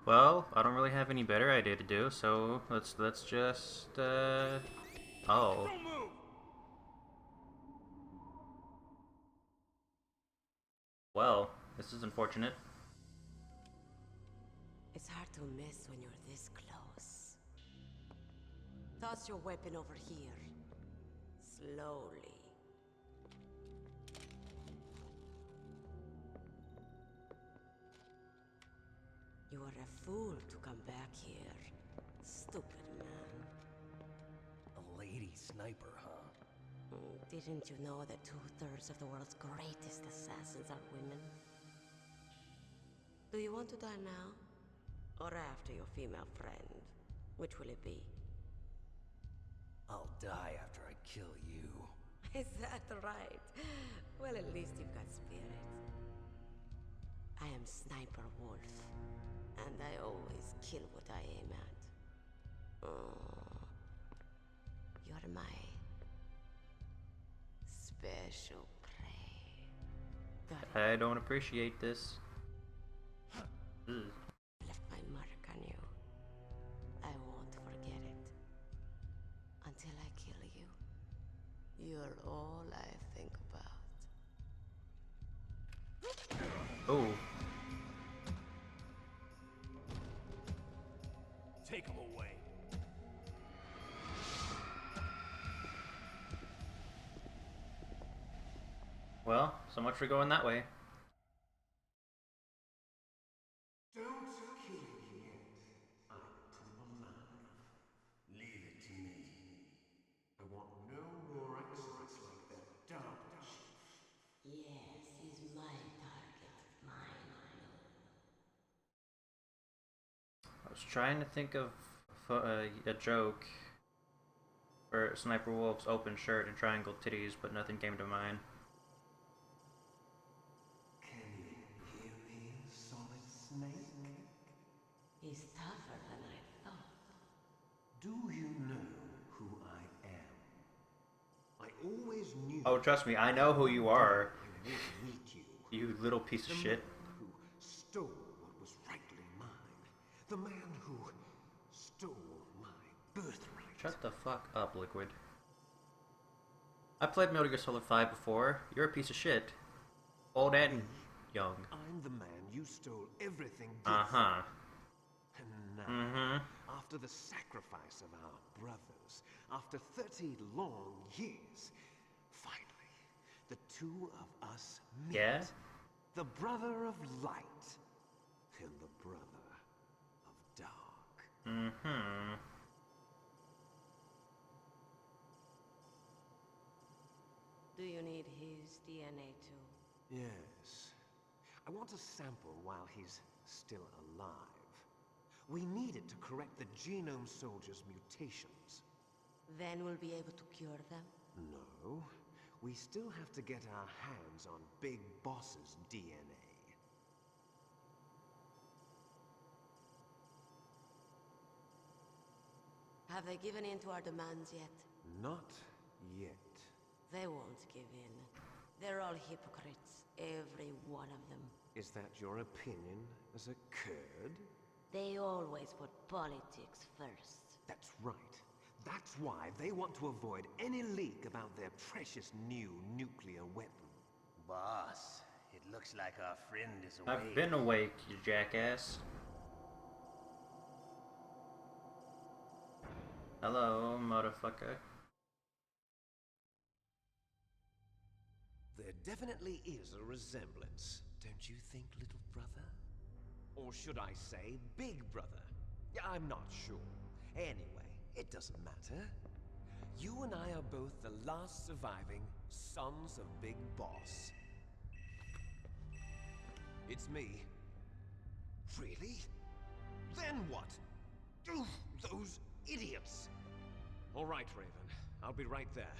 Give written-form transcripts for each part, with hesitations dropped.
Well, I don't really have any better idea to do, so let's just oh. Don't move! Well, this is unfortunate. It's hard to miss when you're this close. Toss your weapon over here. Slowly. You are a fool to come back here. Stupid man. A lady sniper, huh? Didn't you know that 2/3 of the world's greatest assassins are women? Do you want to die now? Or after your female friend? Which will it be? I'll die after I kill you. Is that right? Well, at least you've got spirit. I am Sniper Wolf, and I always kill what I aim at. Oh, you're my special prey. Got it. I don't appreciate this. Ugh. Left my mark on you. I won't forget it. Until I kill you. You're all I think about. Oh. Take him away. Well, so much for going that way. Don't kill me yet. I'm alive. Leave it to me. I want no more accidents like that dark chief. Yes, he's my target. Mine. I was trying to think of a joke for Sniper Wolf's open shirt and triangle titties, but nothing came to mind. Can you hear me, Solid Snake? He's tougher than I thought. Do you know who I am? I always knew. Oh, trust me, I know who you are, I would meet you. you little piece of The shit. man who stole what was rightly mine. The man who stole my birthright. Shut the fuck up, Liquid. I played Metal Gear Solid 5 before. You're a piece of shit. Old and young. I'm the man you stole everything good Uh-huh. from. And now, after the sacrifice of our brothers, after 30 long years, finally, the two of us meet. Yeah? The brother of light and the brother of dark. Mm-hmm. Do you need his DNA too? Yes. I want a sample while he's still alive. We need it to correct the Genome Soldier's mutations. Then we'll be able to cure them? No. We still have to get our hands on Big Boss's DNA. Have they given in to our demands yet? Not yet. They won't give in. They're all hypocrites, every one of them. Is that your opinion as a Kurd? They always put politics first. That's right. That's why they want to avoid any leak about their precious new nuclear weapon. Boss, it looks like our friend is awake. I've been awake, you jackass. Hello, motherfucker. There definitely is a resemblance, don't you think, little brother? Or should I say, big brother? I'm not sure. Anyway, it doesn't matter. You and I are both the last surviving sons of Big Boss. It's me. Really? Then what? Oof, those idiots! All right, Raven. I'll be right there.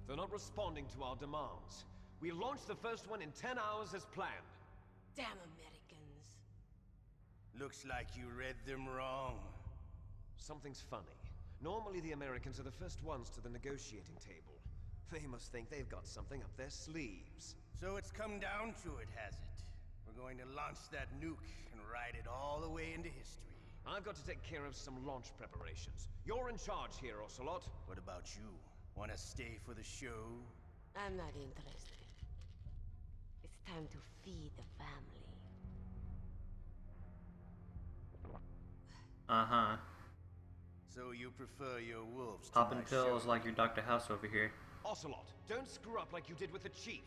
They're not responding to our demands. We launched the first one in 10 hours as planned. Damn Americans. Looks like you read them wrong. Something's funny. Normally the Americans are the first ones to the negotiating table. They must think they've got something up their sleeves. So it's come down to it, has it? We're going to launch that nuke and ride it all the way into history. I've got to take care of some launch preparations. You're in charge here, Ocelot. What about you? Want to stay for the show? I'm not interested. It's time to feed the family. Uh-huh. So you prefer your wolves to Popping my pills show? like your Dr. House over here. Ocelot, don't screw up like you did with the chief.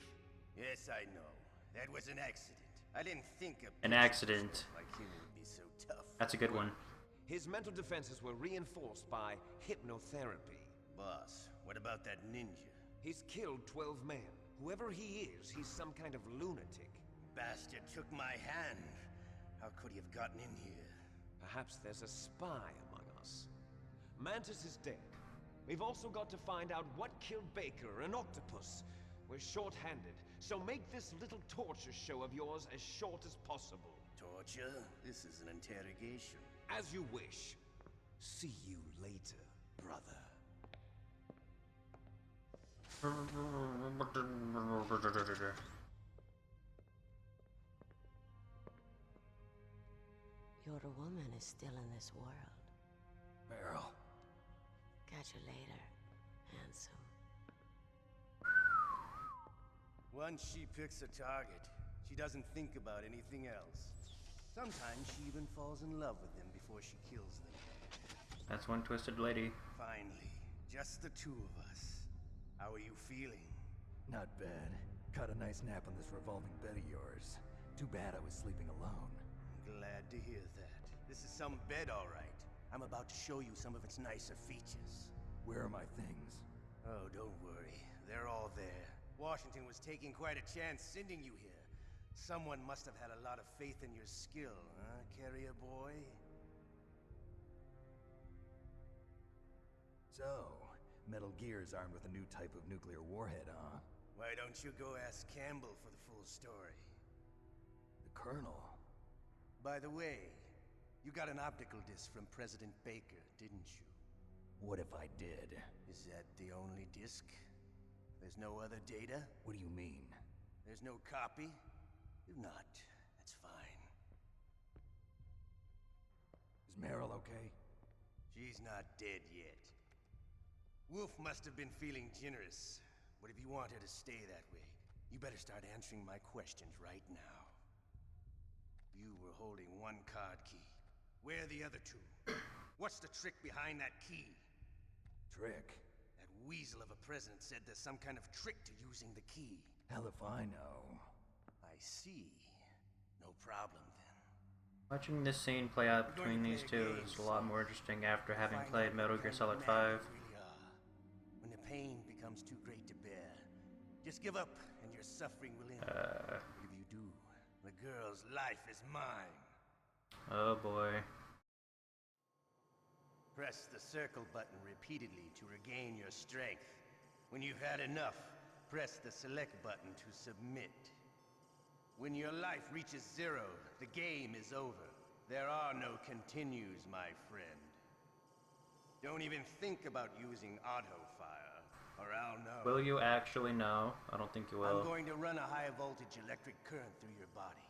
Yes, I know. That was an accident. I didn't think a An bitch accident. like him would be so tough. That's a good one. His mental defenses were reinforced by hypnotherapy. Boss, what about that ninja? He's killed 12 men. Whoever he is, he's some kind of lunatic. Bastard took my hand. How could he have gotten in here? Perhaps there's a spy among us. Mantis is dead. We've also got to find out what killed Baker, an octopus. We're short-handed, so make this little torture show of yours as short as possible. Torture? This is an interrogation. As you wish. See you later, brother. Your woman is still in this world. Meryl. Catch you later, handsome. Once she picks a target, she doesn't think about anything else. Sometimes she even falls in love with them before she kills them. That's one twisted lady. Finally, just the two of us. How are you feeling? Not bad. Caught a nice nap on this revolving bed of yours. Too bad I was sleeping alone. Glad to hear that. This is some bed, all right. I'm about to show you some of its nicer features. Where are my things? Oh, don't worry. They're all there. Washington was taking quite a chance sending you here. Someone must have had a lot of faith in your skill, huh, carrier boy? So, Metal Gear's armed with a new type of nuclear warhead, huh? Why don't you go ask Campbell for the full story? The Colonel? By the way, you got an optical disc from President Baker, didn't you? What if I did? Is that the only disc? There's no other data? What do you mean? There's no copy? If not, that's fine. Is Meryl okay? She's not dead yet. Wolf must have been feeling generous. But if you want her to stay that way, you better start answering my questions right now. You were holding one card key. Where are the other two? What's the trick behind that key? Trick? That weasel of a president said there's some kind of trick to using the key. Hell if I know. I see. No problem then. Watching this scene play out between these two is a lot more interesting after having played Metal Gear Solid 5. When the pain becomes too great to bear, just give up and your suffering will end. If you do, the girl's life is mine. Oh boy. Press the circle button repeatedly to regain your strength. When you've had enough, press the select button to submit. When your life reaches 0, the game is over. There are no continues, my friend. Don't even think about using auto-fire, or I'll know. Will you actually know? I don't think you will. I'm going to run a high-voltage electric current through your body.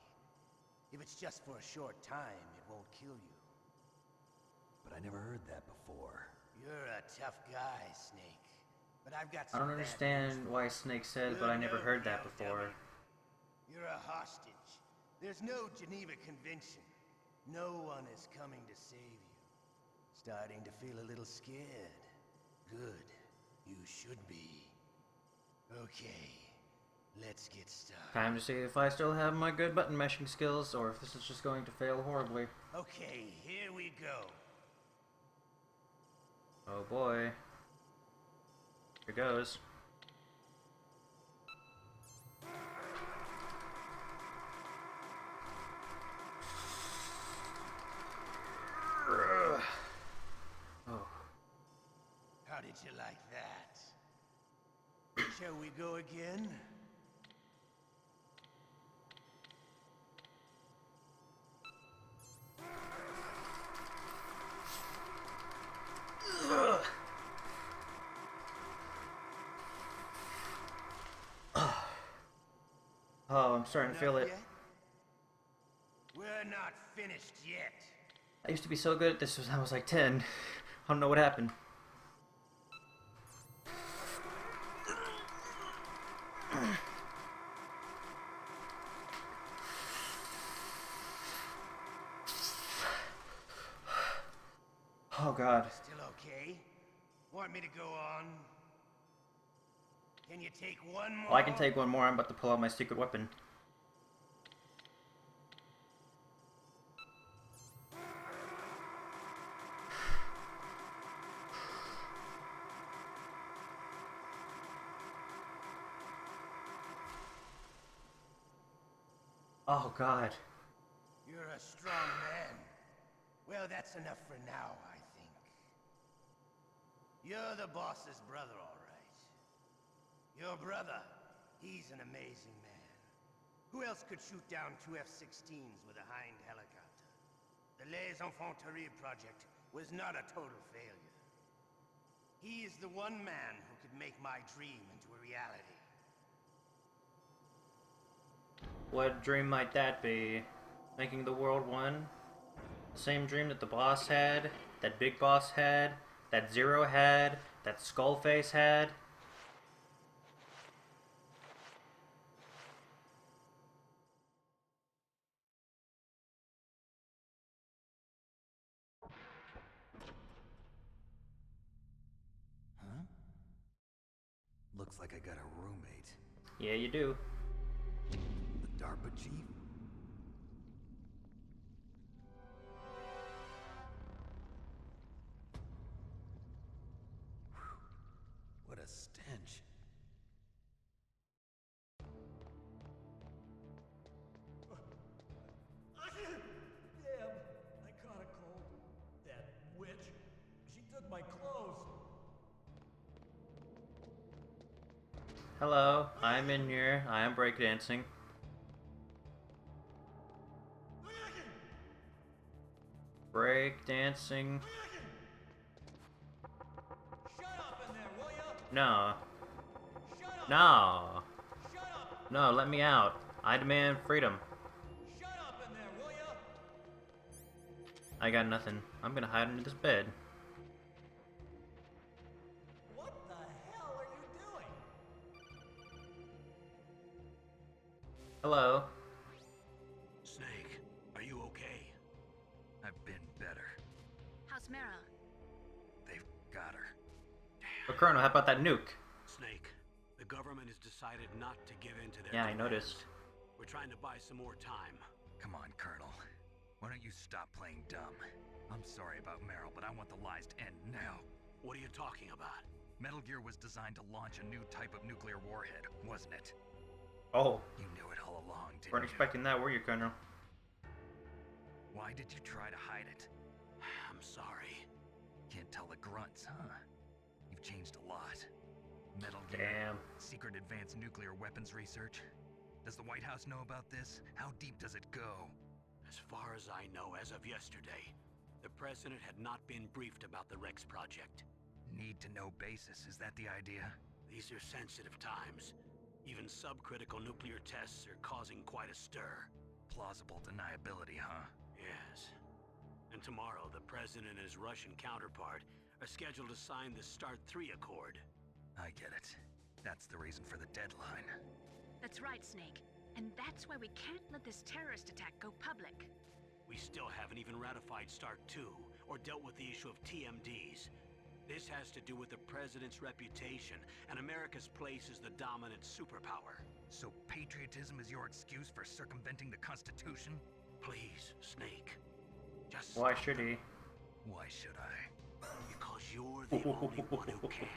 If it's just for a short time, it won't kill you. But I never heard that before. You're a tough guy, Snake. But I've got I some don't bad understand news for why you. Snake says, You're but I never no heard that POW. before. You're a hostage. There's no Geneva Convention. No one is coming to save you. Starting to feel a little scared. Good. You should be. Okay. Let's get started. Time to see if I still have my good button mashing skills, or if this is just going to fail horribly. Okay, here we go. Oh boy. Here goes. Oh. How did you like that? Shall we go again? Oh, I'm starting to feel Enough it. yet? We're not finished yet. I used to be so good at this when I was like 10. I don't know what happened. Oh god. Still okay? Want me to go on? Can you take one more? Well, I can take one more. I'm about to pull out my secret weapon. Oh god. You're a strong man. Well, that's enough for now, I think. You're the boss's brother, all right. Your brother, he's an amazing man. Who else could shoot down 2 F-16s with a Hind helicopter? The Les Infanteries project was not a total failure. He is the one man who could make my dream into a reality. What dream might that be? Making the world one? The same dream that the boss had, that Big Boss had, that Zero had, that Skullface had? Huh? Looks like I got a roommate. Yeah, you do. The DARPA chief? What a stench. Damn, I caught a cold. That witch, she took my clothes. Hello, I'm in here. I am breakdancing. Breakdancing. Shut up in there, will ya? No. Shut up! No. Shut up! No, let me out. I demand freedom. Shut up in there, will ya? I got nothing. I'm gonna hide under this bed. What the hell are you doing? Hello. Snake, are you okay? I've been better. How's Mara? They've got her. But Colonel, how about that nuke? Snake, the government has decided not to give in to their Yeah, I demands. noticed. We're trying to buy some more time. Come on, Colonel. Why don't you stop playing dumb? I'm sorry about Meryl, but I want the lies to end now. What are you talking about? Metal Gear was designed to launch a new type of nuclear warhead, wasn't it? Oh, You knew it all along, didn't weren't you? expecting that, were you, Colonel? Why did you try to hide it? I'm sorry. Can't tell the grunts, huh? You've changed a lot. Metal Gear, Damn. secret advanced nuclear weapons research. Does the White House know about this? How deep does it go? As far as I know, as of yesterday, the president had not been briefed about the Rex project. Need to know basis, is that the idea? These are sensitive times. Even subcritical nuclear tests are causing quite a stir. Plausible deniability, huh? Yes. And tomorrow, the president and his Russian counterpart are scheduled to sign the START 3 Accord. I get it. That's the reason for the deadline. That's right, Snake. And that's why we can't let this terrorist attack go public. We still haven't even ratified START 2 or dealt with the issue of TMDs. This has to do with the president's reputation and America's place as the dominant superpower. So patriotism is your excuse for circumventing the Constitution? Please, Snake. Just Why stop. should he? Why should I? Because you're the only one who can.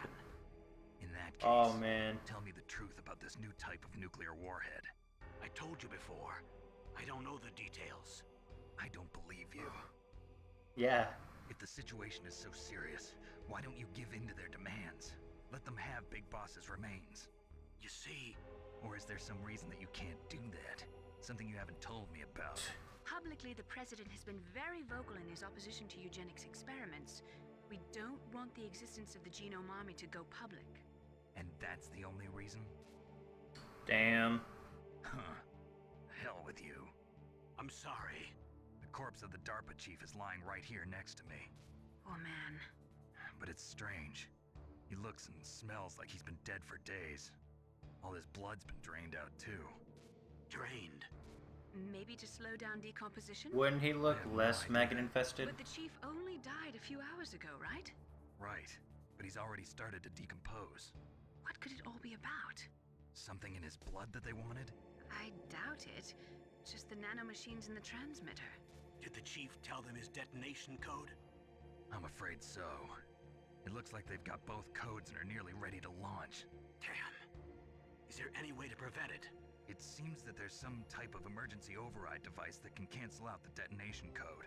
In that case, Oh, man. tell me the truth about this new type of nuclear warhead. I told you before. I don't know the details. I don't believe you. Yeah. If the situation is so serious, why don't you give in to their demands? Let them have Big Boss's remains. You see, Or is there some reason that you can't do that? Something you haven't told me about. Publicly, the president has been very vocal in his opposition to eugenics experiments. We don't want the existence of the genome army to go public. And that's the only reason? Damn. Huh. Hell with you. I'm sorry. corpse of the DARPA chief is lying right here next to me. Oh man. But it's strange. He looks and smells like he's been dead for days. All his blood's been drained out too. Drained. Maybe to slow down decomposition? Wouldn't he look I have no less idea. maggot infested? But the chief only died a few hours ago, right? Right, but he's already started to decompose. What could it all be about? Something in his blood that they wanted? I doubt it. Just the nanomachines in the transmitter. Did the chief tell them his detonation code? I'm afraid so. It looks like they've got both codes and are nearly ready to launch. Damn. Is there any way to prevent it? It seems that there's some type of emergency override device that can cancel out the detonation code.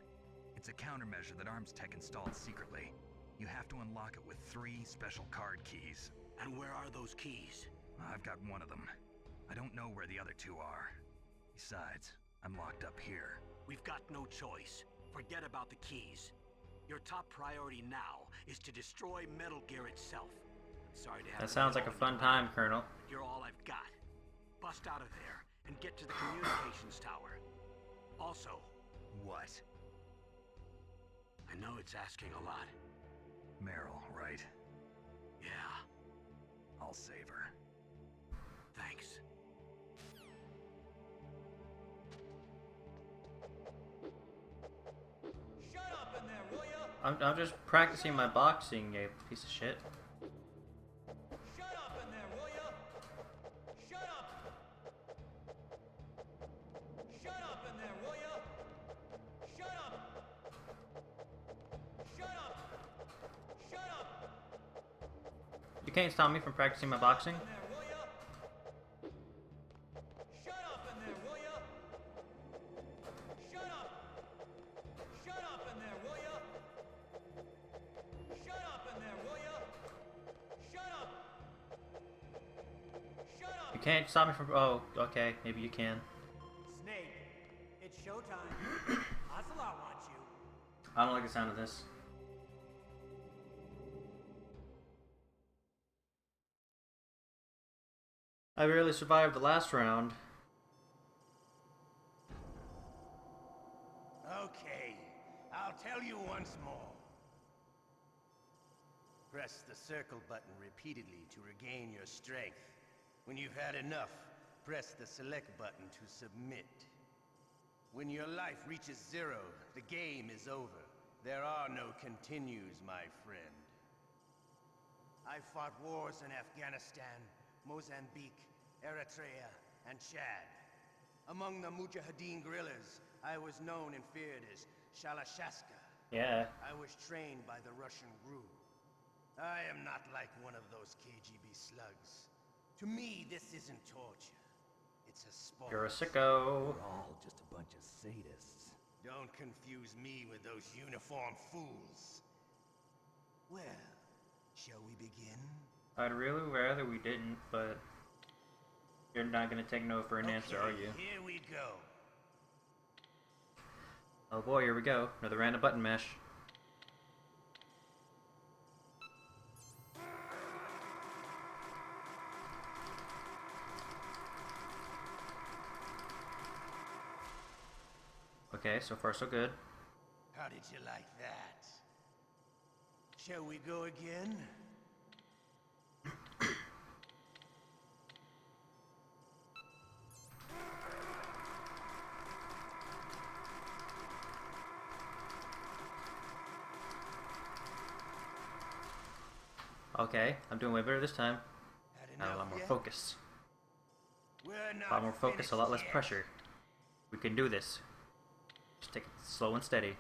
It's a countermeasure that Arms Tech installed secretly. You have to unlock it with 3 special card keys. And where are those keys? I've got one of them. I don't know where the other 2 are. Besides, I'm locked up here. We've got no choice. Forget about the keys. Your top priority now is to destroy Metal Gear itself. Sorry to have That to sounds lay like a it fun on you, time, Colonel. but you're all I've got. Bust out of there and get to the communications tower. Also, What? I know it's asking a lot. Meryl, right? Yeah, I'll save her. thanks. Shut up in there, will ya? I'm just practicing my boxing, you piece of shit. Shut up in there, will ya? Shut up! Shut up in there, will ya? Shut up! Shut up! Shut up! You can't stop me from practicing my boxing. In there, will ya? Shut up in there, will ya? Shut up! Shut up in there, will ya? Shut up in there, will ya? Shut up! Shut up! You can't stop me from. Oh, okay. Maybe you can. Snake, it's showtime. Ocelot wants you. I don't like the sound of this. I barely survived the last round. Okay, I'll tell you once more. Press the circle button repeatedly to regain your strength. When you've had enough, press the select button to submit. When your life reaches 0, the game is over. There are no continues, my friend. I fought wars in Afghanistan, Mozambique, Eritrea, and Chad. Among the Mujahideen guerrillas, I was known and feared as Shalashaska. Yeah. I was trained by the Russian GRU. I am not like one of those KGB slugs. To me, this isn't torture. It's a sport. You're a sicko. We're all just a bunch of sadists. Don't confuse me with those uniformed fools. Well, shall we begin? I'd really rather we didn't, but you're not gonna take no for an answer, are you? Here we go. Oh boy, here we go. Another random button mash. Okay, so far so good. How did you like that? Shall we go again? Okay, I'm doing way better this time. Had I have a enough lot more yet? focus. We're A not lot more focus, a lot less finished yet. pressure. We can do this. Just take it slow and steady.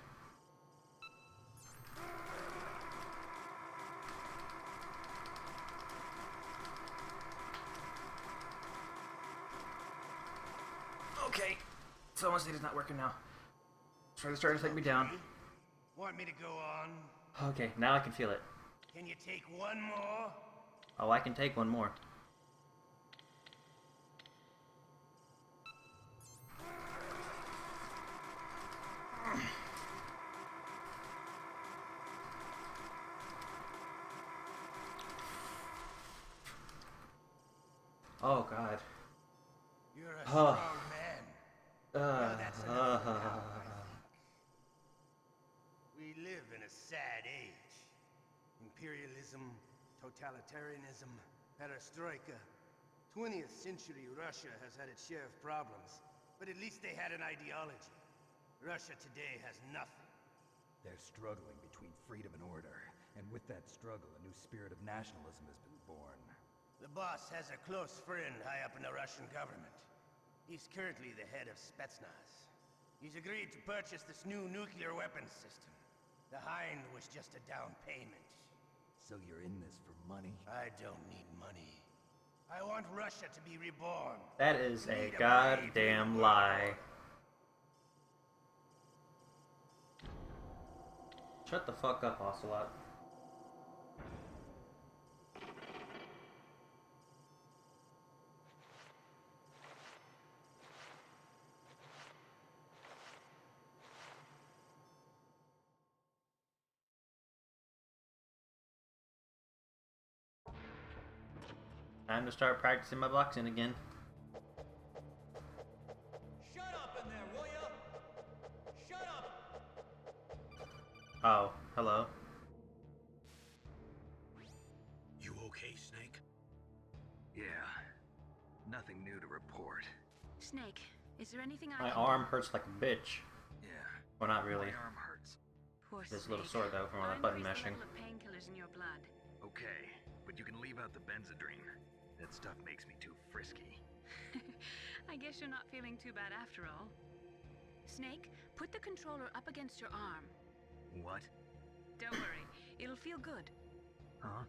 Okay, someone said it's not working now. It's starting to take me down. Want me to go on? Okay, now I can feel it. Can you take one more? Oh, I can take one more. Oh God. You're a Oh. strong man. Well, that's enough for now, I think. a sad age. Imperialism, totalitarianism, perestroika. 20th century Russia has had its share of problems, but at least they had an ideology. Russia today has nothing. They're struggling between freedom and order, and with that struggle, a new spirit of nationalism has been born. The boss has a close friend high up in the Russian government. He's currently the head of Spetsnaz. He's agreed to purchase this new nuclear weapons system. The Hind was just a down payment. So you're in this for money? I don't need money. I want Russia to be reborn. That is We a need brave goddamn new lie. world. Shut the fuck up, Ocelot. Time to start practicing my boxing again. Shut up in there, will ya? Shut up! Oh, hello. You okay, Snake? Yeah. Nothing new to report. Snake, is there anything I My can arm do? hurts like a bitch. Yeah. Well, not really. My arm hurts. Poor This little Snake. sore though from all I'll that button increase the mashing. level of painkillers in your blood. Okay, but you can leave out the Benzedrine. That stuff makes me too frisky. I guess you're not feeling too bad after all. Snake, put the controller up against your arm. What? Don't worry, it'll feel good. Huh?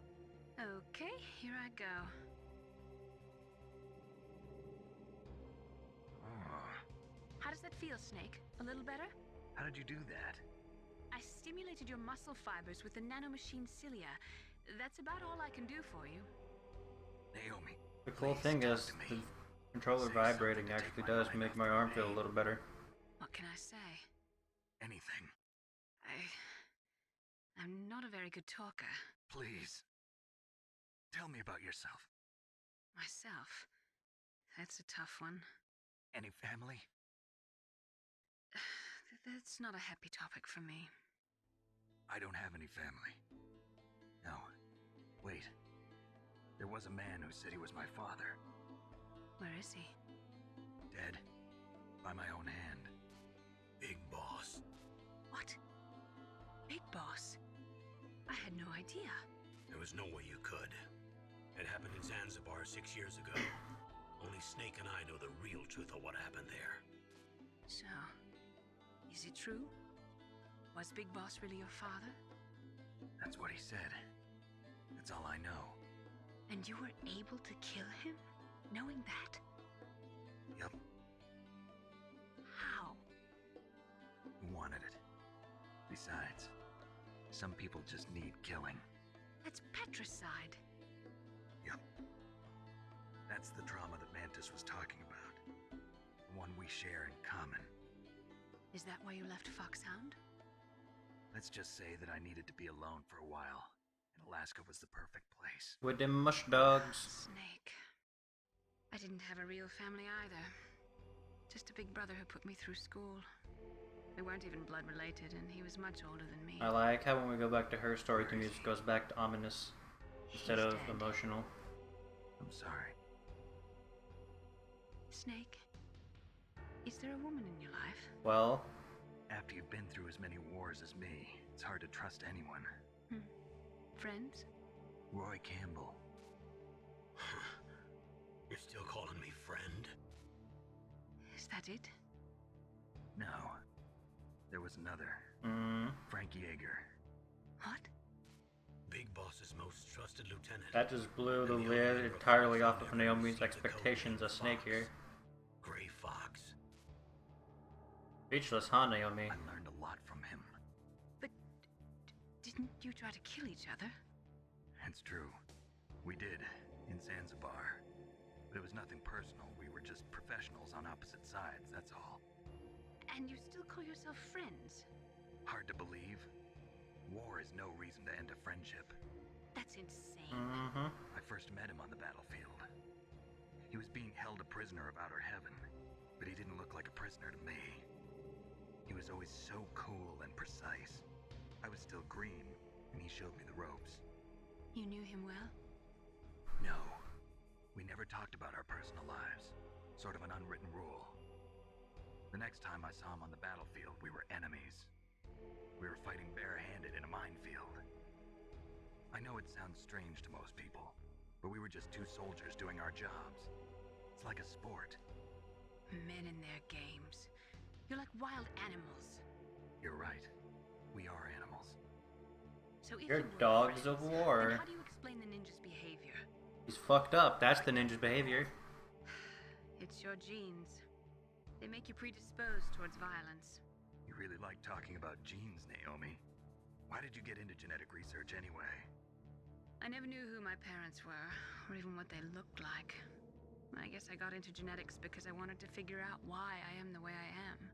Okay, here I go. Oh. How does that feel, Snake? A little better? How did you do that? I stimulated your muscle fibers with the nanomachine cilia. That's about all I can do for you. Naomi. The cool please thing talk is, to me. the controller Say vibrating something to actually take my does mind make off my the arm feel a pain. little better. What can I say? Anything. I'm not a very good talker. Please. Tell me about yourself. Myself. That's a tough one. Any family? That's not a happy topic for me. I don't have any family. No. Wait. There was a man who said he was my father. Where is he? Dead. By my own hand. Big Boss. What? Big Boss? I had no idea. There was no way you could. It happened in Zanzibar 6 years ago. Only Snake and I know the real truth of what happened there. So, is it true? Was Big Boss really your father? That's what he said. That's all I know. And you were able to kill him? Knowing that? Yup. How? He wanted it. Besides, some people just need killing. That's patricide. Yup. That's the trauma that Mantis was talking about. The one we share in common. Is that why you left Foxhound? Let's just say that I needed to be alone for a while, and Alaska was the perfect place. With them mush dogs. Snake. I didn't have a real family either. Just a big brother who put me through school. We weren't even blood related, and he was much older than me. I like how when we go back to her story, the music goes back to ominous instead He's of dead. emotional. I'm sorry. Snake, is there a woman in your life? Well, After you've been through as many wars as me, it's hard to trust anyone. Friends? Roy Campbell. You're still calling me friend? Is that it? No. There was another. Frank Yeager. What? Big Boss's most trusted lieutenant. that just blew the And only lid member entirely off Foxhound of ever Naomi's received the code expectations name of Snake Fox. here. Gray Fox. Speechless, huh, Naomi? I learned a lot from him. But didn't you try to kill each other? It's true. We did, in Zanzibar. But it was nothing personal. We were just professionals on opposite sides, that's all. And you still call yourself friends? Hard to believe. War is no reason to end a friendship. That's insane. I first met him on the battlefield. He was being held a prisoner of outer heaven, but he didn't look like a prisoner to me. He was always so cool and precise. I was still green, and he showed me the ropes. You knew him well? No. We never talked about our personal lives. Sort of an unwritten rule. The next time I saw him on the battlefield, we were enemies. We were fighting barehanded in a minefield. I know it sounds strange to most people, but we were just two soldiers doing our jobs. It's like a sport. Men in their games. You're like wild animals. You're right. We are animals. So if You're you were dogs friends, of war. then how do you explain the ninja's behavior? He's fucked up. That's the ninja's behavior. It's your genes. They make you predisposed towards violence. You really like talking about genes, Naomi. Why did you get into genetic research anyway? I never knew who my parents were, or even what they looked like. I guess I got into genetics because I wanted to figure out why I am the way I am.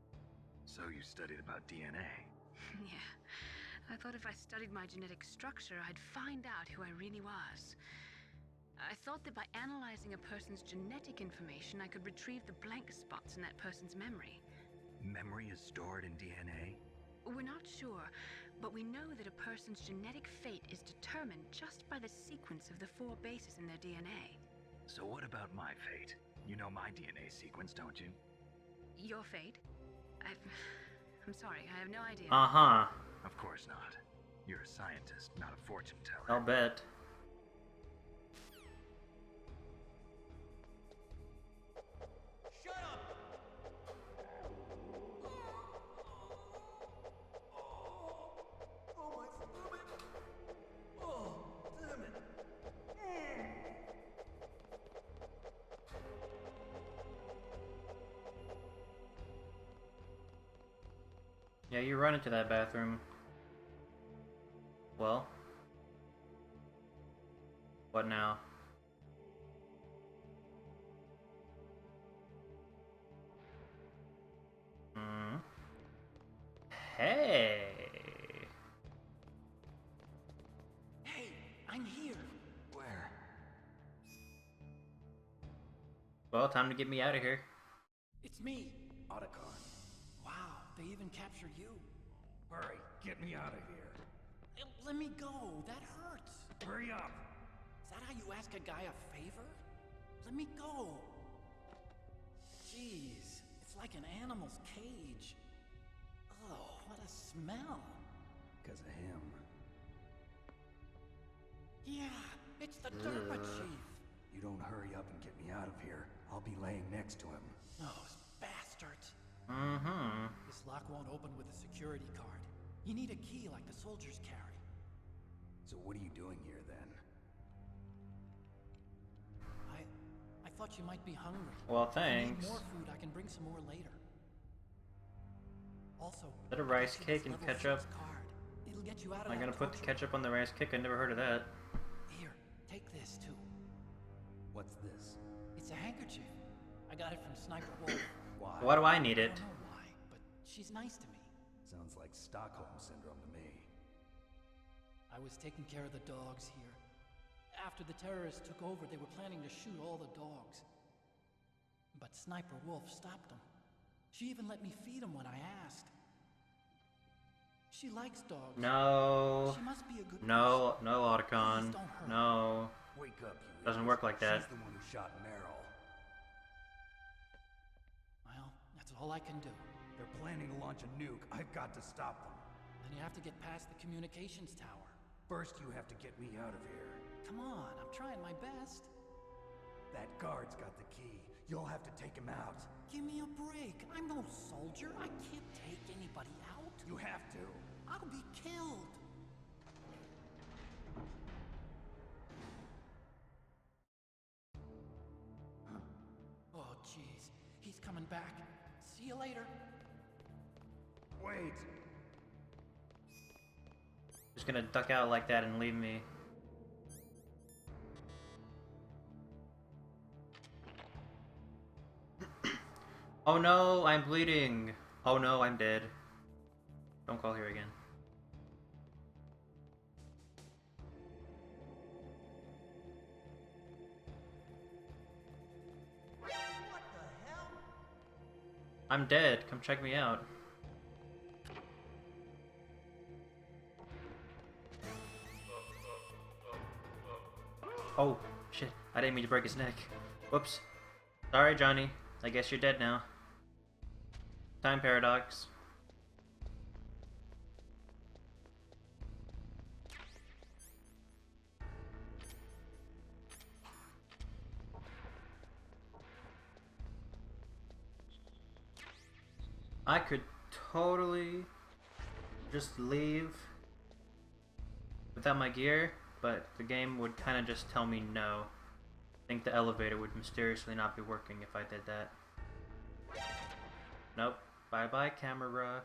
So you studied about DNA. Yeah. I thought if I studied my genetic structure, I'd find out who I really was. I thought that by analyzing a person's genetic information, I could retrieve the blank spots in that person's memory. Memory is stored in DNA? We're not sure, but we know that a person's genetic fate is determined just by the sequence of the 4 bases in their DNA. So what about my fate? You know my DNA sequence, don't you? Your fate? I'm sorry, I have no idea. Uh-huh. Of course not. You're a scientist, not a fortune teller. I'll bet. Shut up! Oh, my stomach! Oh, damn it! Yeah, you run into that bathroom. Well. What now? Hmm. Hey. Hey, I'm here. Where? Well, time to get me out of here. It's me. Otacon. Wow, they even captured you. Hurry, get me out of here. Let me go. That hurts. Hurry up! Is that how you ask a guy a favor? Let me go. Jeez, it's like an animal's cage. Oh, what a smell. Because of him. Yeah, it's the DARPA chief. You don't hurry up and get me out of here, I'll be laying next to him. Those bastards. Mm-hmm. This lock won't open with a security card. You need a key like the soldiers carry. So what are you doing here then? I thought you might be hungry. Well, If you thanks. need more food, I can bring some more later. Also, Is that a I rice got you cake this and level ketchup? 6 card. It'll get you out of Am I that gonna put the torture. ketchup on the rice cake? I never heard of that. Here, take this too. What's this? It's a handkerchief. I got it from Sniper Wolf. Why? Why do I need I it? don't know why, but she's nice to me. Sounds like Stockholm Syndrome to me. I was taking care of the dogs here. After the terrorists took over, they were planning to shoot all the dogs. But Sniper Wolf stopped them. She even let me feed them when I asked. She likes dogs. No. She must be a good No, no, Otacon. Please don't hurt. No. Wake up, you Doesn't idiot. work like that. She's the one who shot Meryl. Well, that's all I can do. They're planning to launch a nuke. I've got to stop them. Then you have to get past the communications tower. First, you have to get me out of here. Come on, I'm trying my best. That guard's got the key. You'll have to take him out. Give me a break. I'm no soldier. I can't take anybody out. You have to. I'll be killed. Oh, jeez. He's coming back. See you later. Wait. Just gonna duck out like that and leave me. Oh no, I'm bleeding. Oh no, I'm dead. Don't call here again. What the hell? I'm dead. Come check me out. Oh, shit. I didn't mean to break his neck. Whoops. Sorry, Johnny. I guess you're dead now. Time paradox. I could totally just leave without my gear, but the game would kind of just tell me no. I think the elevator would mysteriously not be working if I did that. Nope. Bye-bye, camera.